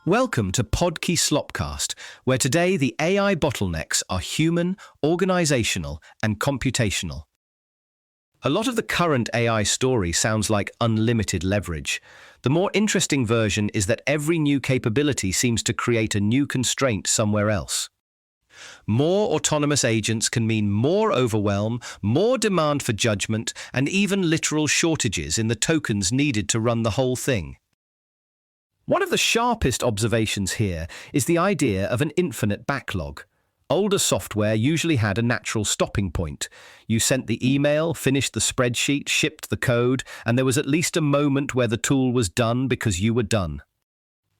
Welcome to Podkey Slopcast, where today the AI bottlenecks are human, organizational, and computational. A lot of the current AI story sounds like unlimited leverage. The more interesting version is that every new capability seems to create a new constraint somewhere else. More autonomous agents can mean more overwhelm, more demand for judgment, and even literal shortages in the tokens needed to run the whole thing. One of the sharpest observations here is the idea of an infinite backlog. Older software usually had a natural stopping point. You sent the email, finished the spreadsheet, shipped the code, and there was at least a moment where the tool was done because you were done.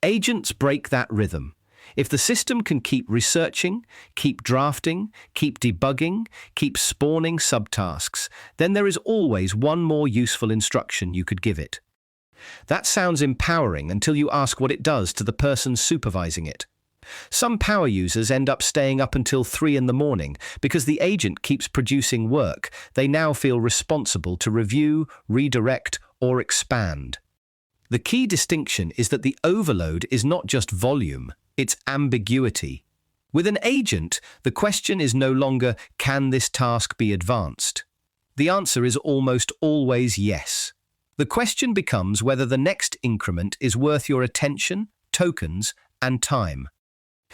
Agents break that rhythm. If the system can keep researching, keep drafting, keep debugging, keep spawning subtasks, then there is always one more useful instruction you could give it. That sounds empowering until you ask what it does to the person supervising it. Some power users end up staying up until 3 in the morning because the agent keeps producing work they now feel responsible to review, redirect, or expand. The key distinction is that the overload is not just volume, it's ambiguity. With an agent, the question is no longer, can this task be advanced? The answer is almost always yes. The question becomes whether the next increment is worth your attention, tokens, and time.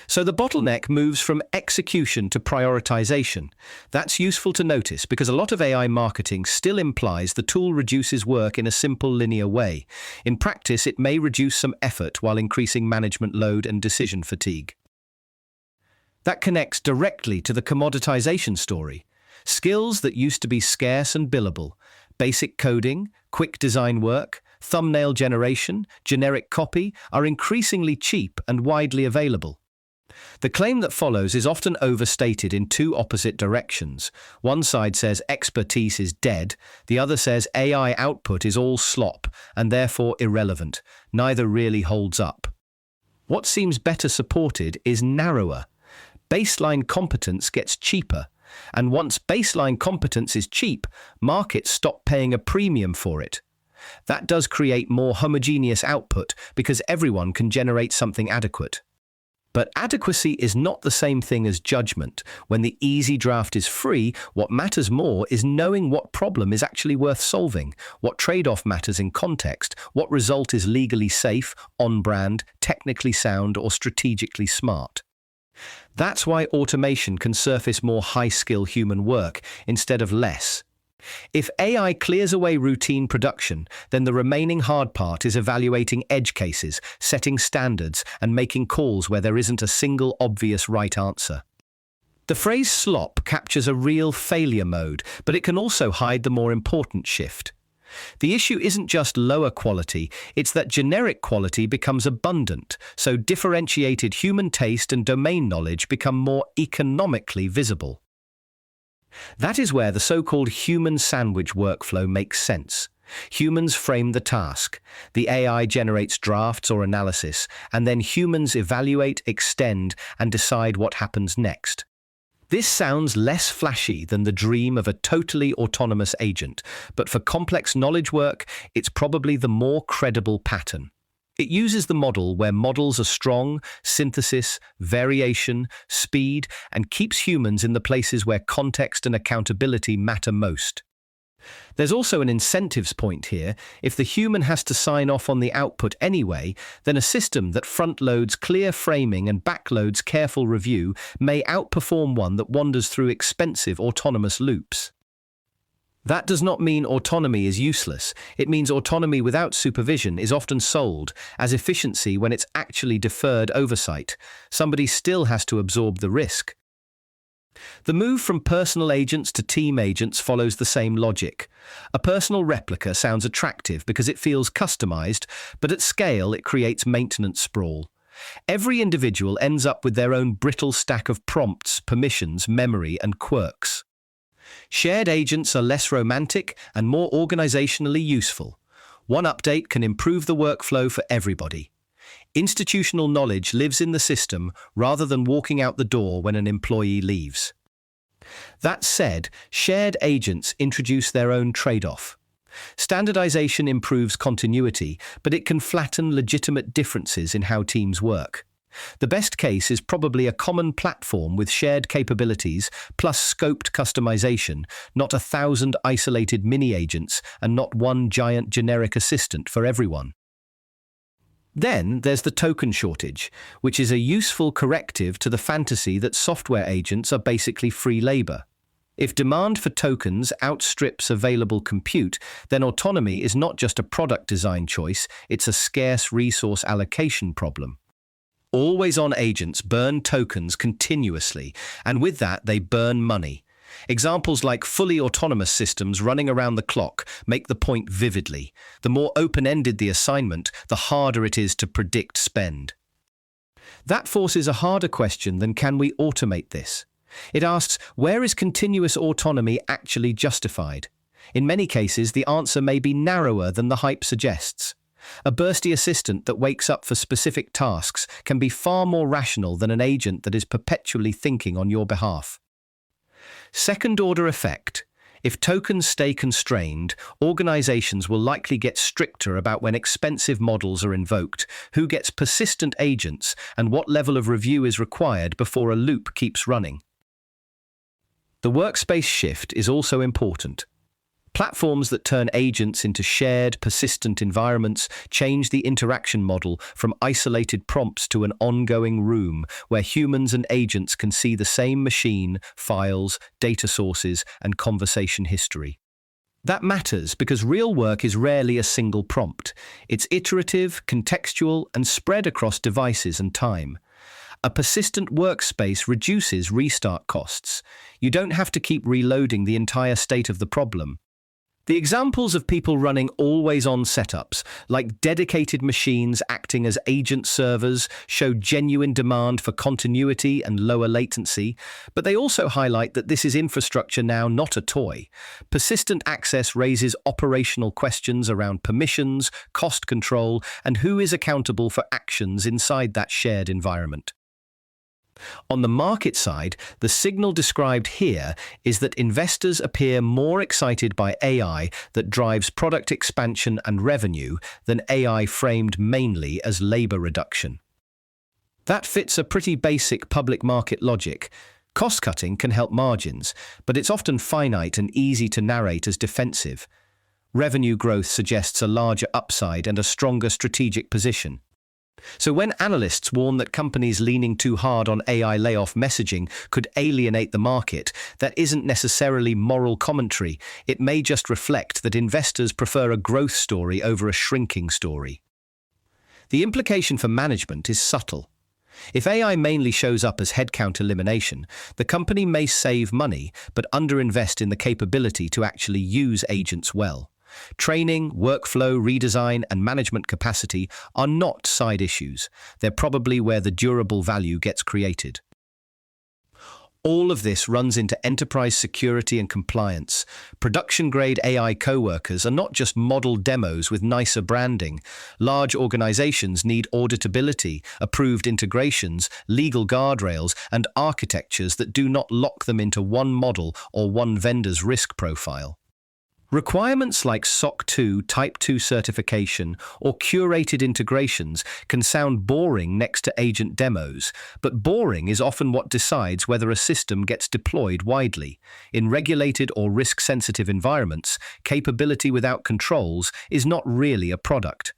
So the bottleneck moves from execution to prioritization. That's useful to notice because a lot of AI marketing still implies the tool reduces work in a simple linear way. In practice, it may reduce some effort while increasing management load and decision fatigue. That connects directly to the commoditization story. Skills that used to be scarce and billable, basic coding, quick design work, thumbnail generation, generic copy, are increasingly cheap and widely available. The claim that follows is often overstated in two opposite directions. One side says expertise is dead, the other says AI output is all slop and therefore irrelevant. Neither really holds up. What seems better supported is narrower. Baseline competence gets cheaper. And once baseline competence is cheap, markets stop paying a premium for it. That does create more homogeneous output because everyone can generate something adequate. But adequacy is not the same thing as judgment. When the easy draft is free, what matters more is knowing what problem is actually worth solving, what trade-off matters in context, what result is legally safe, on-brand, technically sound, or strategically smart. That's why automation can surface more high-skill human work instead of less. If AI clears away routine production, then the remaining hard part is evaluating edge cases, setting standards, and making calls where there isn't a single obvious right answer. The phrase slop captures a real failure mode, but it can also hide the more important shift. The issue isn't just lower quality, it's that generic quality becomes abundant, so differentiated human taste and domain knowledge become more economically visible. That is where the so-called human sandwich workflow makes sense. Humans frame the task, the AI generates drafts or analysis, and then humans evaluate, extend, and decide what happens next. This sounds less flashy than the dream of a totally autonomous agent, but for complex knowledge work, it's probably the more credible pattern. It uses the model where models are strong, synthesis, variation, speed, and keeps humans in the places where context and accountability matter most. There's also an incentives point here. If the human has to sign off on the output anyway, then a system that front-loads clear framing and backloads careful review may outperform one that wanders through expensive autonomous loops. That does not mean autonomy is useless. It means autonomy without supervision is often sold as efficiency when it's actually deferred oversight. Somebody still has to absorb the risk. The move from personal agents to team agents follows the same logic. A personal replica sounds attractive because it feels customized, but at scale it creates maintenance sprawl. Every individual ends up with their own brittle stack of prompts, permissions, memory, and quirks. Shared agents are less romantic and more organizationally useful. One update can improve the workflow for everybody. Institutional knowledge lives in the system rather than walking out the door when an employee leaves. That said, shared agents introduce their own trade-off. Standardization improves continuity, but it can flatten legitimate differences in how teams work. The best case is probably a common platform with shared capabilities plus scoped customization, not 1,000 isolated mini-agents and not one giant generic assistant for everyone. Then there's the token shortage, which is a useful corrective to the fantasy that software agents are basically free labor. If demand for tokens outstrips available compute, then autonomy is not just a product design choice, it's a scarce resource allocation problem. Always-on agents burn tokens continuously, and with that they burn money. Examples like fully autonomous systems running around the clock make the point vividly. The more open-ended the assignment, the harder it is to predict spend. That forces a harder question than can we automate this? It asks, where is continuous autonomy actually justified? In many cases, the answer may be narrower than the hype suggests. A bursty assistant that wakes up for specific tasks can be far more rational than an agent that is perpetually thinking on your behalf. Second-order effect. If tokens stay constrained, organizations will likely get stricter about when expensive models are invoked, who gets persistent agents, and what level of review is required before a loop keeps running. The workspace shift is also important. Platforms that turn agents into shared, persistent environments change the interaction model from isolated prompts to an ongoing room where humans and agents can see the same machine, files, data sources, and conversation history. That matters because real work is rarely a single prompt. It's iterative, contextual, and spread across devices and time. A persistent workspace reduces restart costs. You don't have to keep reloading the entire state of the problem. The examples of people running always-on setups, like dedicated machines acting as agent servers, show genuine demand for continuity and lower latency, but they also highlight that this is infrastructure now, not a toy. Persistent access raises operational questions around permissions, cost control, and who is accountable for actions inside that shared environment. On the market side, the signal described here is that investors appear more excited by AI that drives product expansion and revenue than AI framed mainly as labor reduction. That fits a pretty basic public market logic. Cost-cutting can help margins, but it's often finite and easy to narrate as defensive. Revenue growth suggests a larger upside and a stronger strategic position. So when analysts warn that companies leaning too hard on AI layoff messaging could alienate the market, that isn't necessarily moral commentary. It may just reflect that investors prefer a growth story over a shrinking story. The implication for management is subtle. If AI mainly shows up as headcount elimination, the company may save money but underinvest in the capability to actually use agents well. Training, workflow, redesign, and management capacity are not side issues. They're probably where the durable value gets created. All of this runs into enterprise security and compliance. Production-grade AI coworkers are not just model demos with nicer branding. Large organizations need auditability, approved integrations, legal guardrails, and architectures that do not lock them into one model or one vendor's risk profile. Requirements like SOC 2, Type 2 certification, or curated integrations can sound boring next to agent demos, but boring is often what decides whether a system gets deployed widely. In regulated or risk-sensitive environments, capability without controls is not really a product.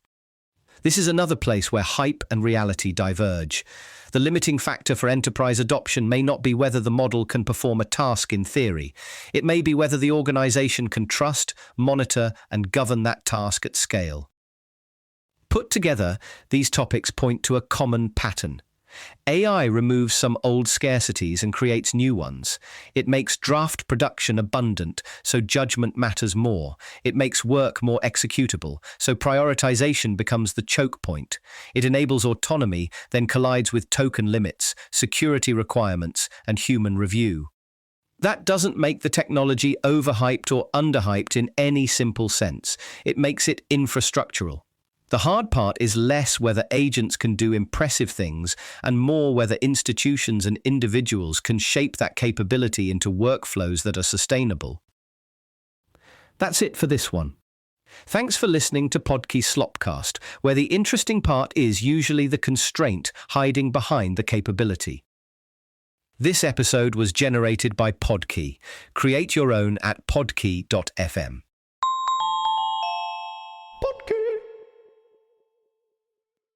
This is another place where hype and reality diverge. The limiting factor for enterprise adoption may not be whether the model can perform a task in theory. It may be whether the organization can trust, monitor, and govern that task at scale. Put together, these topics point to a common pattern. AI removes some old scarcities and creates new ones. It makes draft production abundant, so judgment matters more. It makes work more executable, so prioritization becomes the choke point. It enables autonomy, then collides with token limits, security requirements, and human review. That doesn't make the technology overhyped or underhyped in any simple sense. It makes it infrastructural. The hard part is less whether agents can do impressive things and more whether institutions and individuals can shape that capability into workflows that are sustainable. That's it for this one. Thanks for listening to Podkey Slopcast, where the interesting part is usually the constraint hiding behind the capability. This episode was generated by Podkey. Create your own at podkey.fm.